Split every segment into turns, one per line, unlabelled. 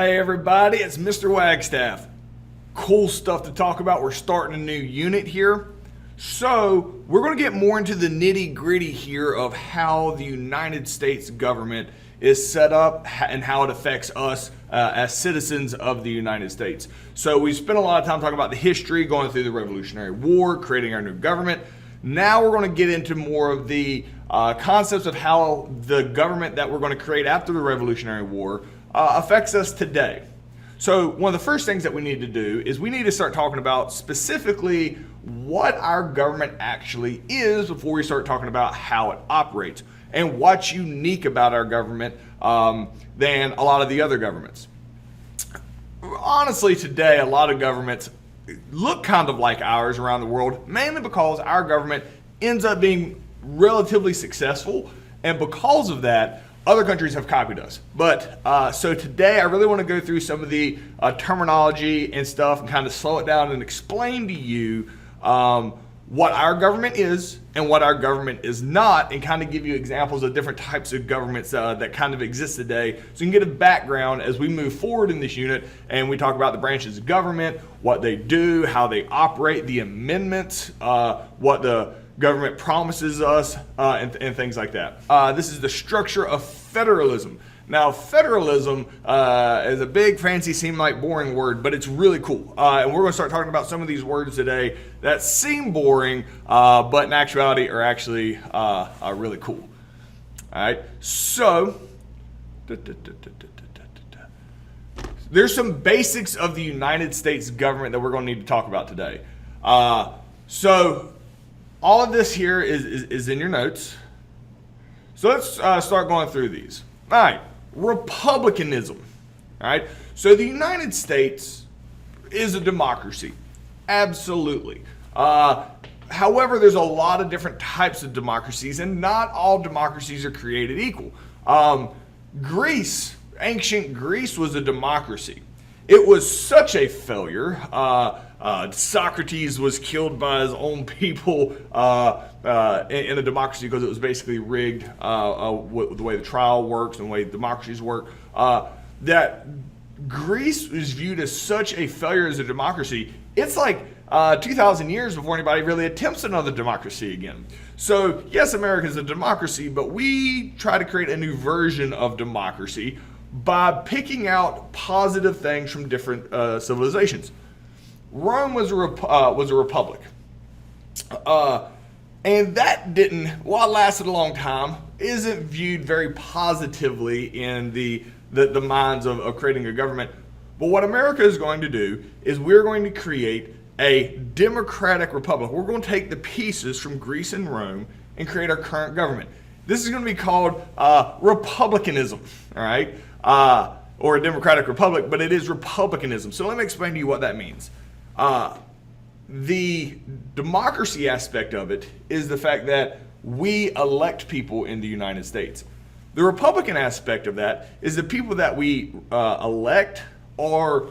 Hey everybody, it's Mr. Wagstaff. Cool stuff to talk about. We're starting a new unit here. So we're going to get more into the nitty-gritty here of how the United States government is set up and how it affects us as citizens of the United States. So we spent a lot of time talking about the history, going through the Revolutionary War, creating our new government. Now we're going to get into more of the concepts of how the government that we're going to create after the Revolutionary War affects us today. So one of the first things that we need to do is we need to start talking about specifically what our government actually is before we start talking about how it operates and what's unique about our government than a lot of the other governments. Honestly, today a lot of governments look kind of like ours around the world, mainly because our government ends up being relatively successful, and because of that, other countries have copied us. But so today I really want to go through some of the terminology and stuff and kind of slow it down and explain to you what our government is and what our government is not, and kind of give you examples of different types of governments that kind of exist today, so you can get a background as we move forward in this unit and we talk about the branches of government, what they do, how they operate, the amendments, what the government promises us, and things like that. This is the structure of federalism. Now, federalism is a big, fancy, seem like boring word, but it's really cool. And we're going to start talking about some of these words today that seem boring, but in actuality are actually really cool. All right, so there's some basics of the United States government that we're going to need to talk about today. So all of this here is in your notes. So let's start going through these. All right, Republicanism. All right, so the United States is a democracy. Absolutely. However, there's a lot of different types of democracies, and not all democracies are created equal. Greece, ancient Greece, was a democracy. It was such a failure. Socrates was killed by his own people in a democracy because it was basically rigged with the way the trial works and the way democracies work. That Greece is viewed as such a failure as a democracy. It's like 2,000 years before anybody really attempts another democracy again. So yes, America is a democracy, but we try to create a new version of democracy by picking out positive things from different civilizations. Rome was a republic, and that didn't, while it lasted a long time, isn't viewed very positively in the minds of creating a government. But what America is going to do is we're going to create a democratic republic. We're going to take the pieces from Greece and Rome and create our current government. This is going to be called Republicanism, all right? Or a democratic republic, but it is Republicanism. So let me explain to you what that means. The democracy aspect of it is the fact that we elect people in the United States. The Republican aspect of that is the people that we elect are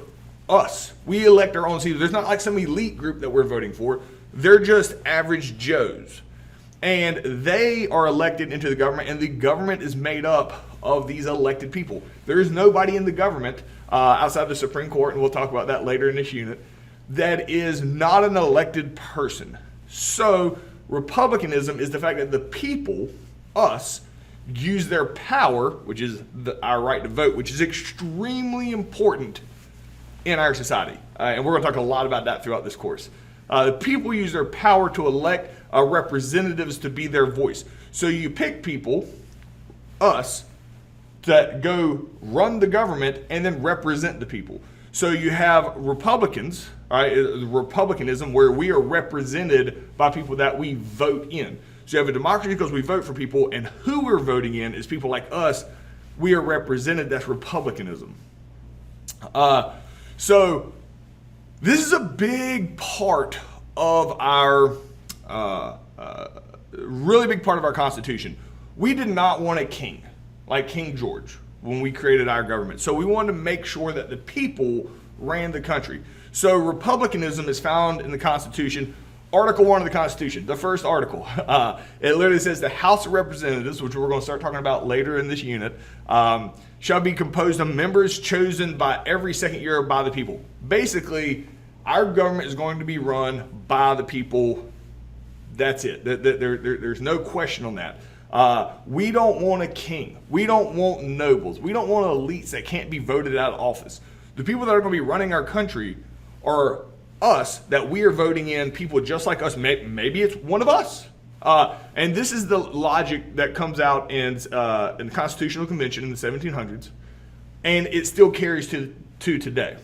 us. We elect our own seats. There's not like some elite group that we're voting for. They're just average Joes. And they are elected into the government, and the government is made up of these elected people. There is nobody in the government outside the Supreme Court, and we'll talk about that later in this unit, that is not an elected person. So republicanism is the fact that the people, us, use their power, which is our right to vote, which is extremely important in our society. And we're going to talk a lot about that throughout this course. The people use their power to elect representatives to be their voice. So you pick people, us, that go run the government and then represent the people. So you have Republicans, right, Republicanism, where we are represented by people that we vote in. So you have a democracy because we vote for people, and who we're voting in is people like us. We are represented. That's Republicanism. So this is a big part of our, really big part of our Constitution. We did not want a king like King George when we created our government. So we wanted to make sure that the people ran the country. So republicanism is found in the Constitution, Article 1 of the Constitution, the first article. It literally says the House of Representatives, which we're going to start talking about later in this unit, shall be composed of members chosen by every second year by the people. Basically, our government is going to be run by the people. That's it. There's no question on that. We don't want a king. We don't want nobles. We don't want elites that can't be voted out of office. The people that are going to be running our country are us, that we are voting in people just like us. Maybe it's one of us. And this is the logic that comes out in the Constitutional Convention in the 1700s, and it still carries to today.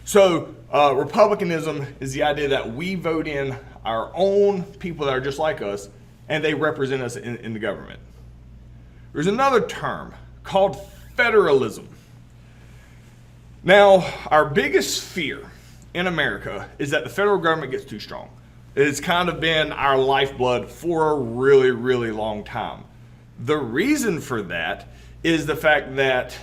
So Republicanism is the idea that we vote in our own people that are just like us, and they represent us in the government. There's another term called federalism. Now, our biggest fear in America is that the federal government gets too strong. It's kind of been our lifeblood for a really, really long time. The reason for that is the fact that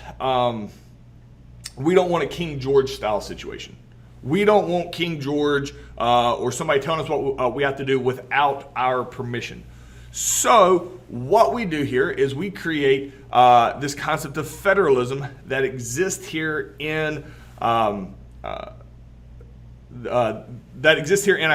we don't want a King George style situation. We don't want King George or somebody telling us what we have to do without our permission. So what we do here is we create this concept of federalism that exists here in our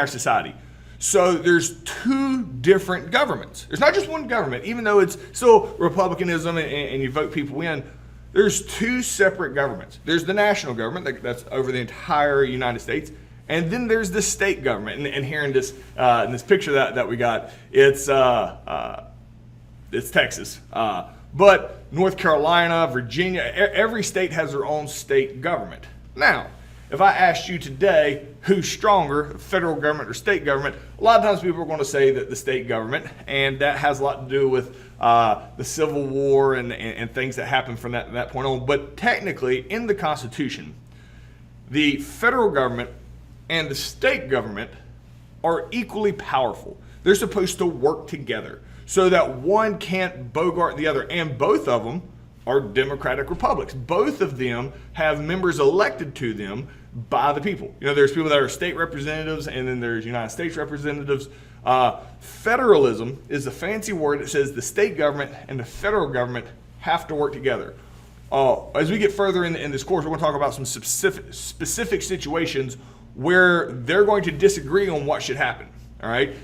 society. So there's two different governments. There's not just one government, even though it's still republicanism and you vote people in. There's two separate governments. There's the national government that's over the entire United States, and then there's the state government. And here in this picture that we got, it's Texas, but North Carolina, Virginia, every state has their own state government. Now, if I asked you today who's stronger, federal government or state government, a lot of times people are going to say that the state government, and that has a lot to do with the Civil War and things that happened from that point on. But technically, in the Constitution, the federal government and the state government are equally powerful. They're supposed to work together so that one can't bogart the other, and both of them are democratic republics. Both of them have members elected to them by the people. You know, there's people that are state representatives, and then there's United States representatives. Federalism is a fancy word that says the state government and the federal government have to work together. As we get further in this course, we're going to talk about some specific situations where they're going to disagree on what should happen. All right.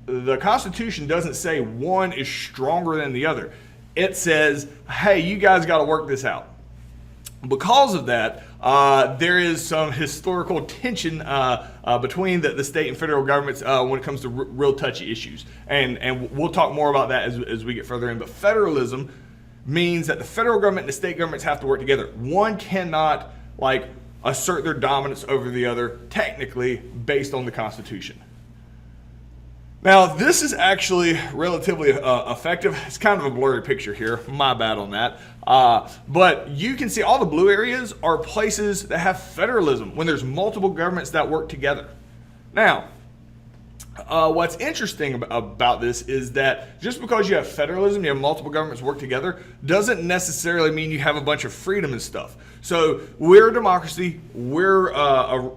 The Constitution doesn't say one is stronger than the other. It says, hey, you guys got to work this out. Because of that, there is some historical tension between the state and federal governments when it comes to real touchy issues. And we'll talk more about that as we get further in. But federalism means that the federal government and the state governments have to work together. One cannot assert their dominance over the other, technically based on the Constitution. Now, this is actually relatively effective. It's kind of a blurry picture here. My bad on that. But you can see all the blue areas are places that have federalism, when there's multiple governments that work together. Now, what's interesting about this is that just because you have federalism, you have multiple governments work together, doesn't necessarily mean you have a bunch of freedom and stuff. So we're a democracy, we're a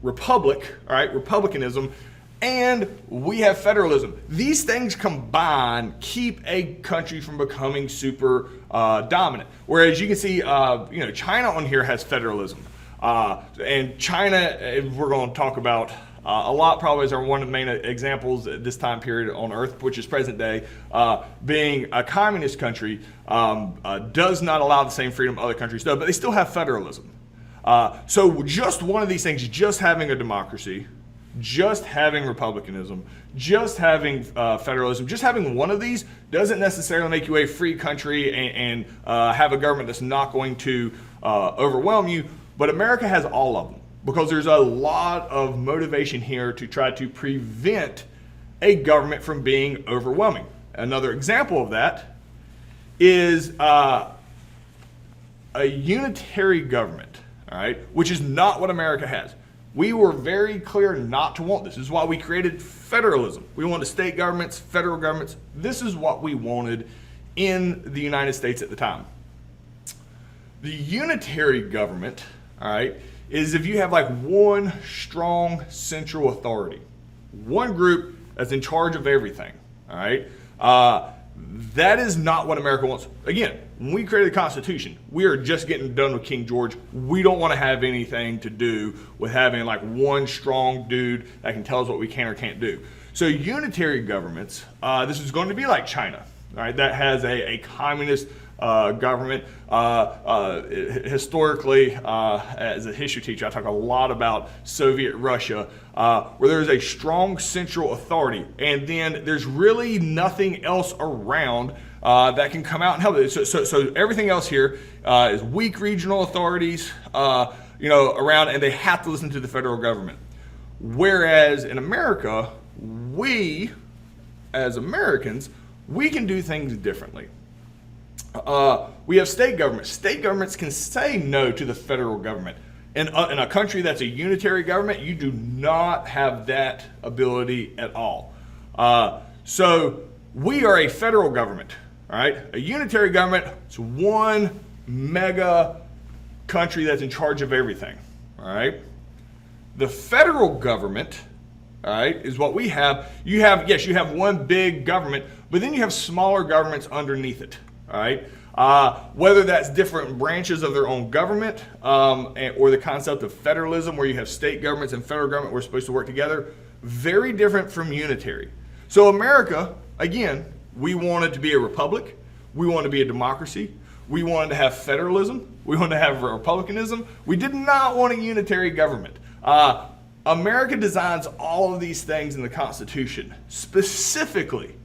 republic, all right, republicanism, and we have federalism. These things combined keep a country from becoming super dominant. Whereas you can see, China on here has federalism. And China, we're going to talk about a lot, probably as one of the main examples at this time period on Earth, which is present day, being a communist country, does not allow the same freedom other countries do, but they still have federalism. So just one of these things, just having a democracy, just having republicanism, just having federalism, just having one of these doesn't necessarily make you a free country and have a government that's not going to overwhelm you. But America has all of them, because there's a lot of motivation here to try to prevent a government from being overwhelming. Another example of that is a unitary government, all right, which is not what America has. We were very clear not to want this. This is why we created federalism. We wanted state governments, federal governments. This is what we wanted in the United States at the time. The unitary government, all right, is if you have one strong central authority, one group that's in charge of everything, all right? That is not what America wants. Again, when we created the Constitution, we are just getting done with King George. We don't want to have anything to do with having like one strong dude that can tell us what we can or can't do. So unitary governments, this is going to be like China, right? That has a communist government. Historically, as a history teacher, I talk a lot about Soviet Russia, where there's a strong central authority, and then there's really nothing else around that can come out and help it. So everything else here is weak regional authorities, around, and they have to listen to the federal government. Whereas in America, we, as Americans, we can do things differently. We have state governments. State governments can say no to the federal government. In a country that's a unitary government, you do not have that ability at all. So we are a federal government, all right? A unitary government is one mega country that's in charge of everything, all right? The federal government, all right, is what we have. You have one big government, but then you have smaller governments underneath it. All right, whether that's different branches of their own government, or the concept of federalism, where you have state governments and federal government, we're supposed to work together, very different from unitary. So America, again, we wanted to be a republic, we wanted to be a democracy, we wanted to have federalism, we wanted to have republicanism. We did not want a unitary government. America designs all of these things in the Constitution specifically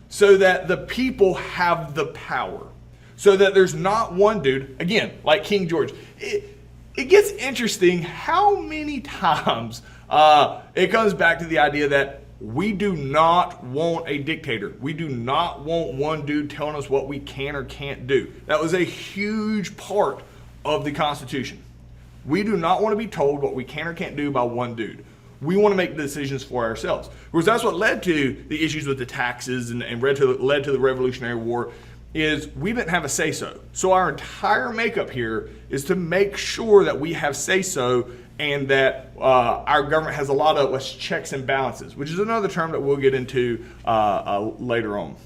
so that the people have the power, so that there's not one dude, again, like King George. It gets interesting how many times it comes back to the idea that we do not want a dictator. We do not want one dude telling us what we can or can't do. That was a huge part of the Constitution. We do not want to be told what we can or can't do by one dude. We want to make decisions for ourselves. Because that's what led to the issues with the taxes and led to the Revolutionary War, is we didn't have a say-so. So our entire makeup here is to make sure that we have say-so and that our government has a lot of less checks and balances, which is another term that we'll get into later on.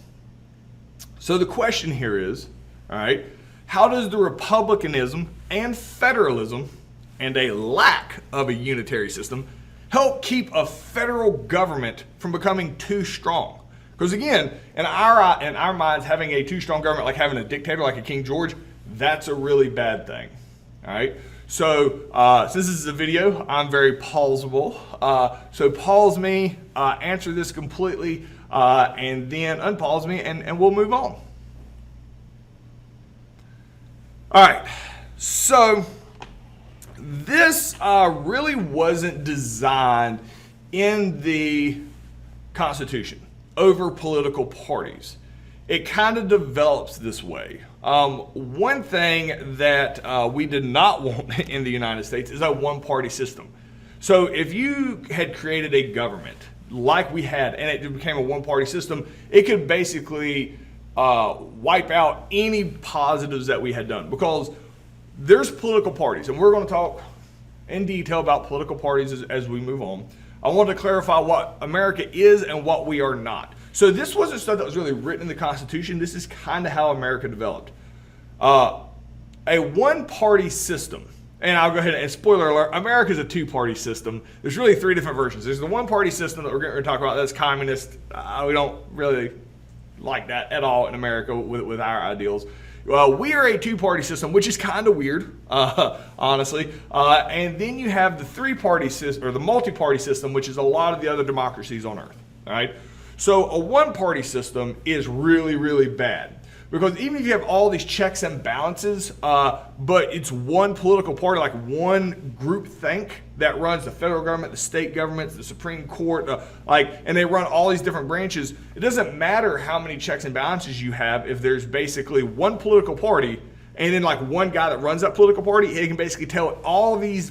So the question here is, all right, how does the Republicanism and Federalism and a lack of a unitary system help keep a federal government from becoming too strong? Because again, in our minds, having a too strong government, like having a dictator like a King George, that's a really bad thing. All right. So since this is a video, I'm very pausable. So pause me, answer this completely, and then unpause me, and we'll move on. All right. So this really wasn't designed in the Constitution over political parties. It kind of develops this way. One thing that we did not want in the United States is a one-party system. So if you had created a government like we had and it became a one-party system, it could basically wipe out any positives that we had done, because there's political parties, and we're going to talk in detail about political parties as we move on. I want to clarify what America is and what we are not. So this wasn't stuff that was really written in the Constitution. This is kind of how America developed. A one-party system, and I'll go ahead and spoiler alert, America's a two-party system. There's really three different versions. There's the one-party system that we're going to talk about. That's communist. We don't really like that at all in America with our ideals. We are a two-party system, which is kind of weird, honestly. And then you have the three-party system, or the multi-party system, which is a lot of the other democracies on Earth. All right. So a one-party system is really, really bad, because even if you have all these checks and balances, but it's one political party, like one group think that runs the federal government, the state governments, the Supreme Court, and they run all these different branches. It doesn't matter how many checks and balances you have if there's basically one political party and then like one guy that runs that political party. He can basically tell all these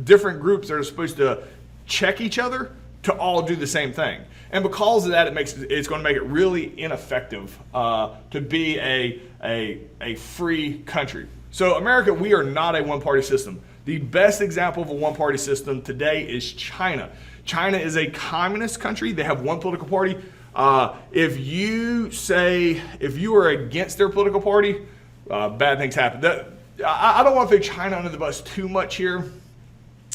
different groups that are supposed to check each other to all do the same thing. And because of that, it's going to make it really ineffective to be a free country. So America, we are not a one-party system. The best example of a one-party system today is China. China is a communist country. They have one political party. If you are against their political party, bad things happen. I don't want to throw China under the bus too much here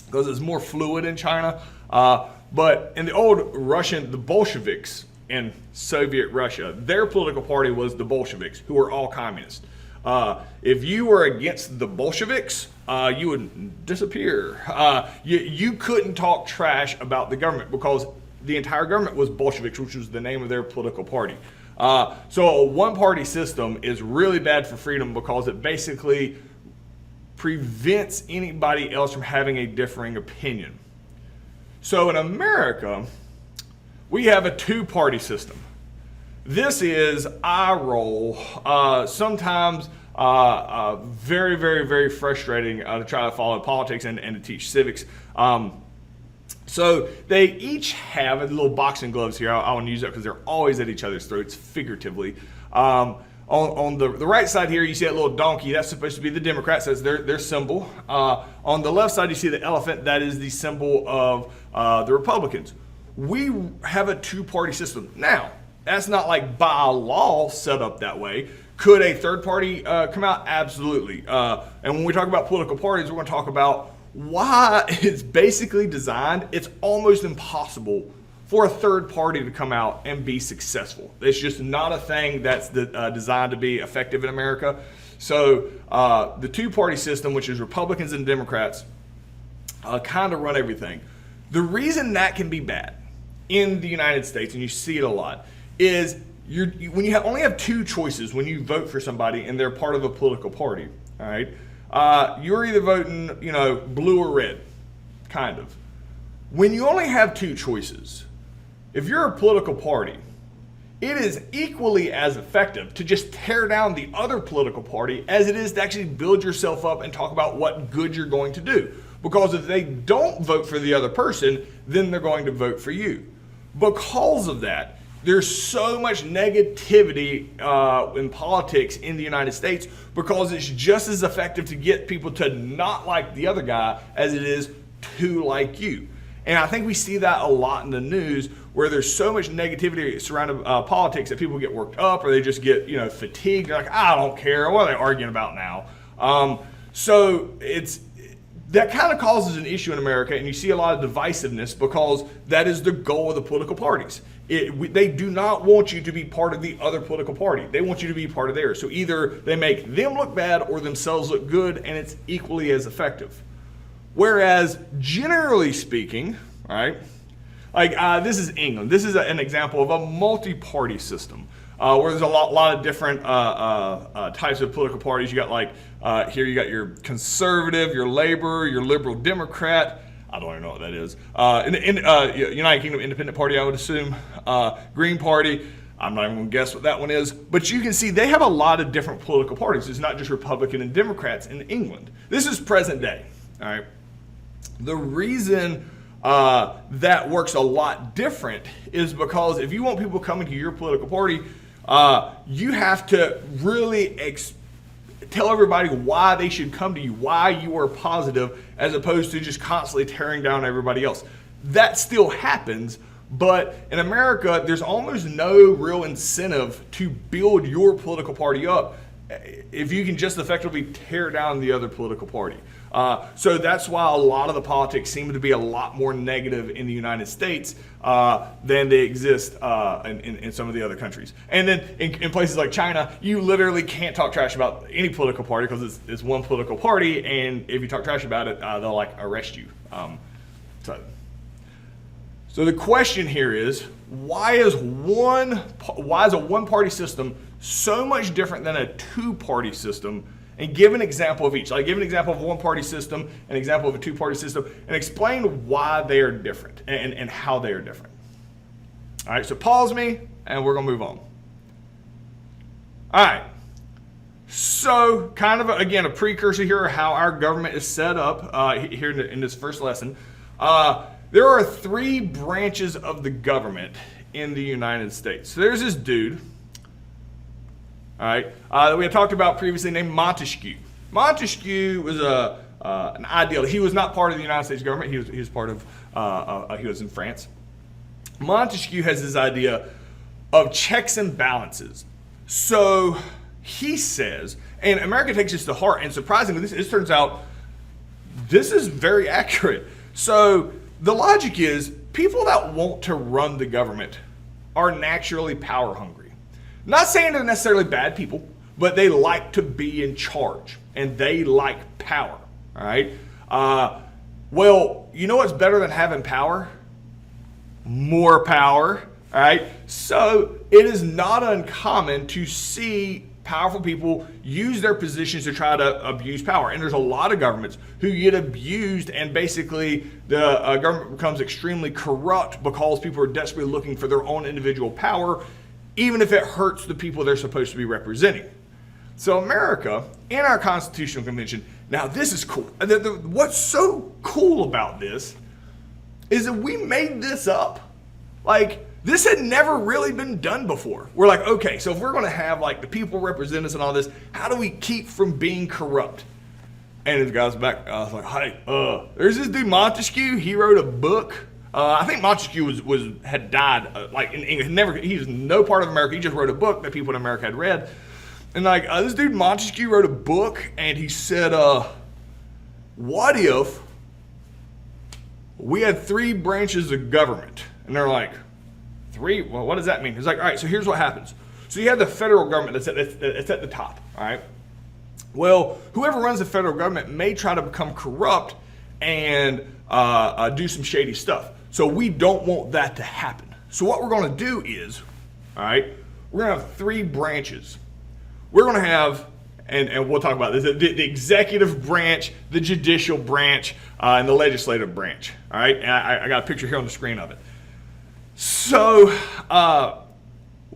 because it's more fluid in China. But in the old Russian, the Bolsheviks in Soviet Russia, their political party was the Bolsheviks, who were all communists. If you were against the Bolsheviks, you would disappear. You couldn't talk trash about the government because the entire government was Bolsheviks, which was the name of their political party. So a one-party system is really bad for freedom because it basically prevents anybody else from having a differing opinion. So in America, we have a two-party system. This is our role. Sometimes very, very, very frustrating to try to follow politics and to teach civics. So they each have little boxing gloves here. I want to use that because they're always at each other's throats, figuratively. On the right side here, you see that little donkey. That's supposed to be the Democrats. That's their symbol. On the left side, you see the elephant. That is the symbol of the Republicans. We have a two-party system. Now, that's not like by law set up that way. Could a third party come out? Absolutely. And when we talk about political parties, we're going to talk about why it's basically designed. It's almost impossible for a third party to come out and be successful. It's just not a thing that's designed to be effective in America. So the two-party system, which is Republicans and Democrats, kind of run everything. The reason that can be bad in the United States, and you see it a lot, is when you only have two choices when you vote for somebody and they're part of a political party, all right? You're either voting, blue or red, kind of. When you only have two choices, if you're a political party, it is equally as effective to just tear down the other political party as it is to actually build yourself up and talk about what good you're going to do. Because if they don't vote for the other person, then they're going to vote for you. Because of that, there's so much negativity in politics in the United States because it's just as effective to get people to not like the other guy as it is to like you. And I think we see that a lot in the news where there's so much negativity surrounding politics that people get worked up or they just get fatigued. They're like, I don't care. What are they arguing about now? So that kind of causes an issue in America, and you see a lot of divisiveness because that is the goal of the political parties. They do not want you to be part of the other political party. They want you to be part of theirs. So either they make them look bad or themselves look good, and it's equally as effective. Whereas, generally speaking, right, like this is England. This is an example of a multi-party system where there's a lot of different types of political parties. You got here you got your conservative, your Labour, your Liberal Democrat. I don't even know what that is. United Kingdom Independent Party, I would assume. Green Party. I'm not even going to guess what that one is. But you can see they have a lot of different political parties. It's not just Republican and Democrats in England. This is present day. All right. The reason that works a lot different is because if you want people coming to your political party, you have to really tell everybody why they should come to you, why you are positive, as opposed to just constantly tearing down everybody else. That still happens, but in America, there's almost no real incentive to build your political party up if you can just effectively tear down the other political party. So that's why a lot of the politics seem to be a lot more negative in the United States than they exist in some of the other countries. And then in places like China, you literally can't talk trash about any political party because it's one political party, and if you talk trash about it, they'll arrest you. So the question here is, why is a one-party system so much different than a two-party system? And give an example of each. Give an example of a one-party system, an example of a two-party system, and explain why they are different and how they are different. All right, so pause me, and we're going to move on. All right, so kind of, again, a precursor here of how our government is set up here in this first lesson. There are three branches of the government in the United States. So there's this dude, all right, that we had talked about previously, named Montesquieu. Montesquieu was an idealist. He was not part of the United States government. He was part of, he was in France. Montesquieu has this idea, of checks and balances. So he says, and America takes this to heart, and surprisingly, this turns out this is very accurate. So the logic is people that want to run the government are naturally power hungry. Not saying they're necessarily bad people, but they like to be in charge and they like power. All right. Well, you know what's better than having power? More power. All right. So it is not uncommon to see powerful people use their positions to try to abuse power. And there's a lot of governments who get abused, and basically the government becomes extremely corrupt because people are desperately looking for their own individual power, even if it hurts the people they're supposed to be representing. So America, in our Constitutional Convention, now this is cool. What's so cool about this is that we made this up. Like, this had never really been done before. We're like, okay, so if we're going to have like the people represent us and all this, how do we keep from being corrupt? And this guy's back. I was like, hey, there's this dude Montesquieu. He wrote a book. I think Montesquieu had died like in England. He was no part of America. He just wrote a book that people in America had read. And like this dude Montesquieu wrote a book, and he said, what if we had 3 branches of government? And they're like, 3? Well, what does that mean? He's like, all right, so here's what happens. So you have the federal government that's at the top, all right? Well, whoever runs the federal government may try to become corrupt and do some shady stuff. So we don't want that to happen. So what we're going to do is, all right, we're going to have 3 branches. We're going to have, and we'll talk about this, the executive branch, the judicial branch, and the legislative branch, all right? And I got a picture here on the screen of it. So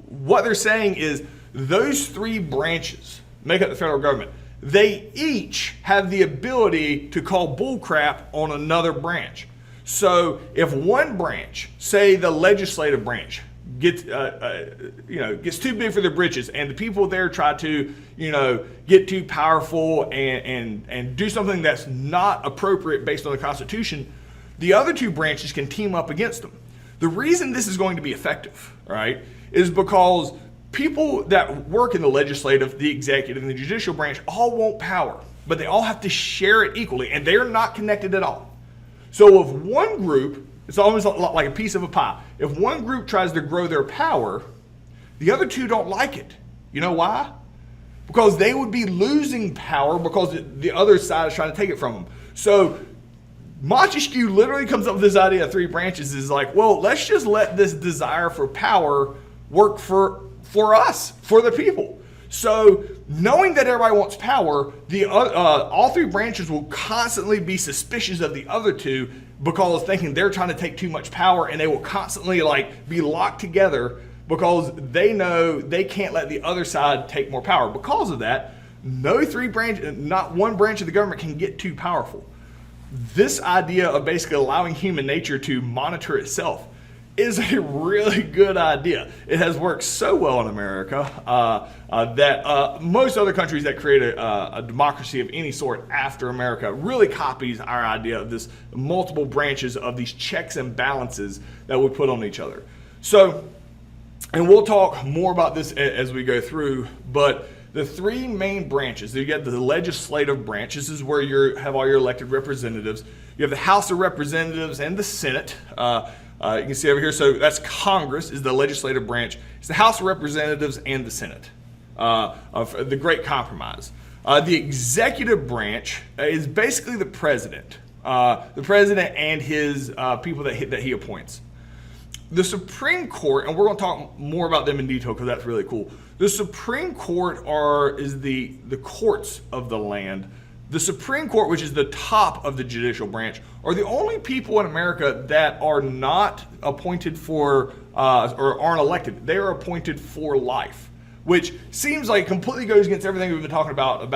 what they're saying is those 3 branches make up the federal government. They each have the ability to call bullcrap on another branch. So if one branch, say the legislative branch, gets too big for their britches, and the people there try to get too powerful and do something that's not appropriate based on the Constitution, the other 2 branches can team up against them. The reason this is going to be effective, right, is because people that work in the legislative, the executive, and the judicial branch all want power, but they all have to share it equally, and they're not connected at all. So if one group, it's almost like a piece of a pie. If one group tries to grow their power, the other 2 don't like it. You know why? Because they would be losing power because the other side is trying to take it from them. So Montesquieu literally comes up with this idea of 3 branches. Is like, well, let's just let this desire for power work for us, for the people. So knowing that everybody wants power, all 3 branches will constantly be suspicious of the other 2 because thinking they're trying to take too much power, and they will constantly be locked together because they know they can't let the other side take more power. Because of that, not one branch of the government can get too powerful. This idea of basically allowing human nature to monitor itself is a really good idea. It has worked so well in America that most other countries that create a democracy of any sort after America really copies our idea of this multiple branches of these checks and balances that we put on each other. So, and we'll talk more about this as we go through, but the 3 main branches, you get the legislative branch. This is where you have all your elected representatives. You have the House of Representatives and the Senate. You can see over here, so that's Congress is the legislative branch. It's the House of Representatives and the Senate of the Great Compromise. The executive branch is basically the president and his people that he appoints. The Supreme Court, and we're going to talk more about them in detail because that's really cool. The Supreme Court is the courts of the land. The Supreme Court, which is the top of the judicial branch, are the only people in America that are not appointed for or aren't elected. They are appointed for life, which seems like completely goes against everything we've been talking about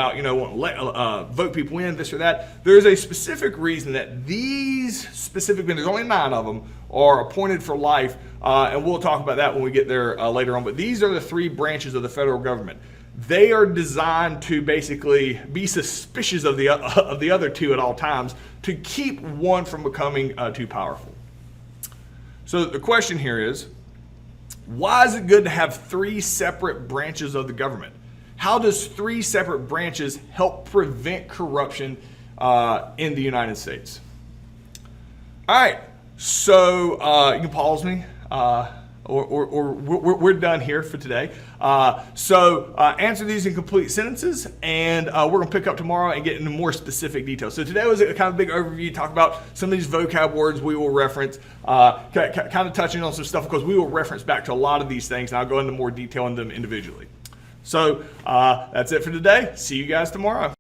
vote people in, this or that. There's a specific reason that these specific men, there's only 9 of them, are appointed for life, and we'll talk about that when we get there later on. But these are the 3 branches of the federal government. They are designed to basically be suspicious of the other 2 at all times to keep one from becoming too powerful. So the question here is, Why is it good to have three separate branches of the government? How does three separate branches help prevent corruption in the United States? All right, so you can pause me, or we're done here for today. So answer these in complete sentences, and we're going to pick up tomorrow and get into more specific details. So today was a kind of big overview, talk about some of these vocab words we will reference, kind of touching on some stuff because we will reference back to a lot of these things, and I'll go into more detail on them individually. So that's it for today. See you guys tomorrow.